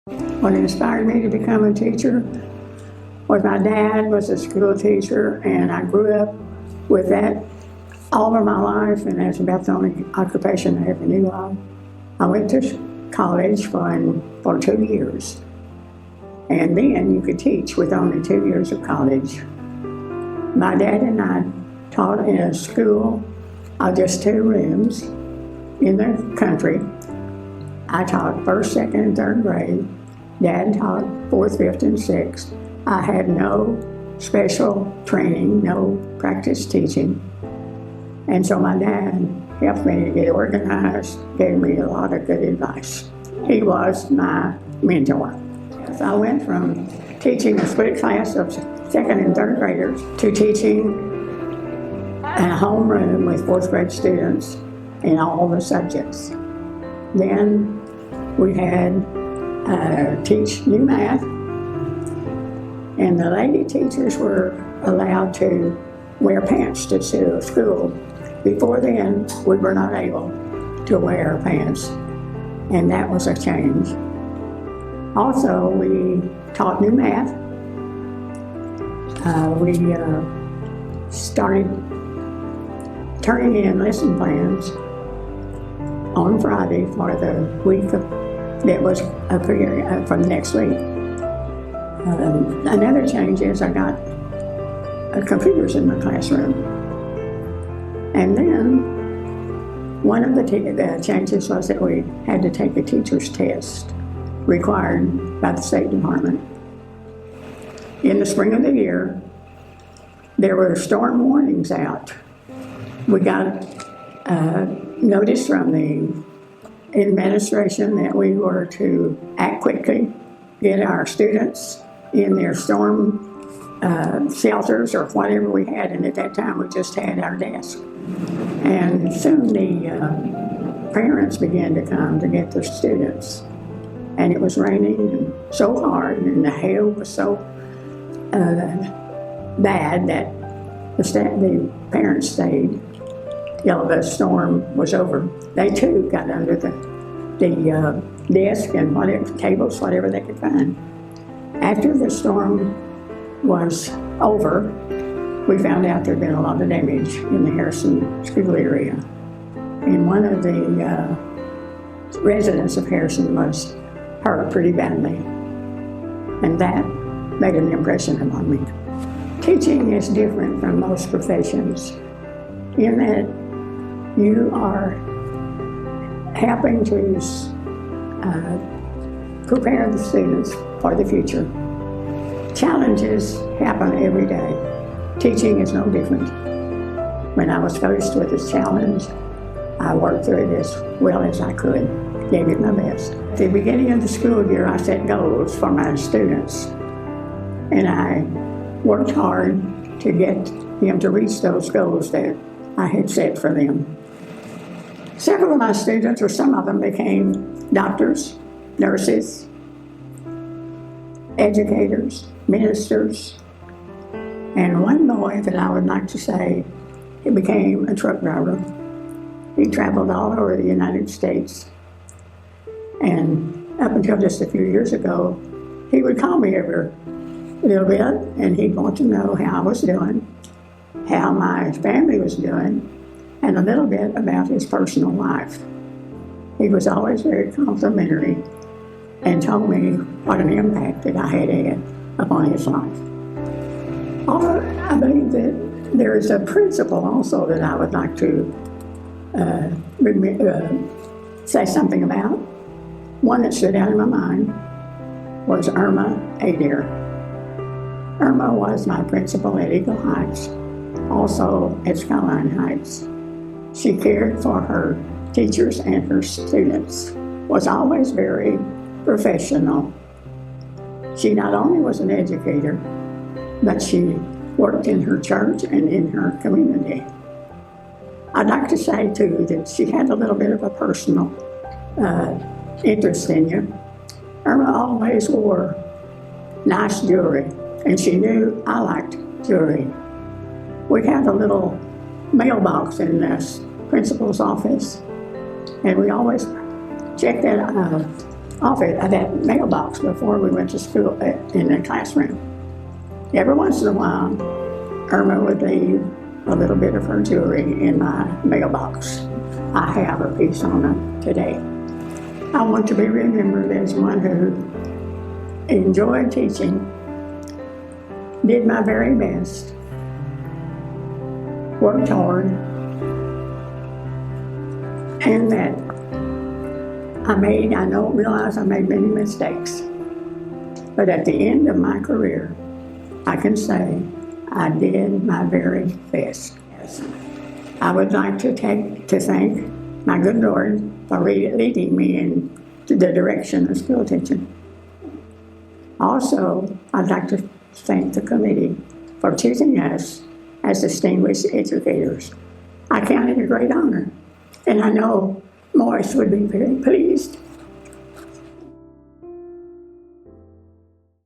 What inspired me to become a teacher was my dad was a school teacher, and I grew up with that all of my life, and that's about the only occupation I ever knew of. I went to college for 2 years, and then you could teach with only 2 years of college. My dad and I taught in a school of just 2 rooms in the country. I taught first, second, and third grade. Dad taught fourth, fifth, and sixth. I had no special training, no practice teaching. And so my dad helped me to get organized, gave me a lot of good advice. He was my mentor. So I went from teaching a split class of second and third graders to teaching in a homeroom with fourth grade students in all the subjects. Then we had teach new math, and the lady teachers were allowed to wear pants to school. Before then, we were not able to wear pants, and that was a change. Also, we taught new math. We started turning in lesson plans on Friday for the week that was from next week. Another change is I got computers in my classroom. And then one of the changes was that we had to take a teacher's test required by the State Department. In the spring of the year, there were storm warnings out. We got notice from the administration that we were to act quickly, get our students in their storm shelters or whatever we had, and at that time we just had our desk. And soon the parents began to come to get their students, and it was raining so hard and the hail was so bad that the parents stayed till the storm was over. They too got under the desk and whatever tables, whatever they could find. After the storm was over, we found out there'd been a lot of damage in the Harrison school area. And one of the residents of Harrison was hurt pretty badly. And that made an impression upon me. Teaching is different from most professions in that you are helping to prepare the students for the future. Challenges happen every day. Teaching is no different. When I was faced with this challenge, I worked through it as well as I could, gave it my best. At the beginning of the school year, I set goals for my students, and I worked hard to get them to reach those goals that I had set for them. Several of my students, or some of them, became doctors, nurses, educators, ministers, and one boy that I would like to say, he became a truck driver. He traveled all over the United States, and up until just a few years ago, he would call me every little bit, and he'd want to know how I was doing, how my family was doing, and a little bit about his personal life. He was always very complimentary and told me what an impact that I had had upon his life. I believe that there is a principle also that I would like to say something about. One that stood out in my mind was Irma Adair. Irma was my principal at Eagle Heights, also at Skyline Heights. She cared for her teachers and her students, was always very professional. She not only was an educator, but she worked in her church and in her community. I'd like to say, too, that she had a little bit of a personal interest in you. Irma always wore nice jewelry, and she knew I liked jewelry. We had a little mailbox in the principal's office, and we always checked that office, that mailbox before we went to school in the classroom. Every once in a while, Irma would leave a little bit of her jewelry in my mailbox. I have a piece on it today. I want to be remembered as one who enjoyed teaching, did my very best, worked hard, and that I don't realize I made many mistakes. But at the end of my career, I can say I did my very best. I would like to thank my good Lord for leading me in the direction of school teaching. Also, I'd like to thank the committee for choosing us as distinguished educators. I count it a great honor, and I know Morris would be very pleased.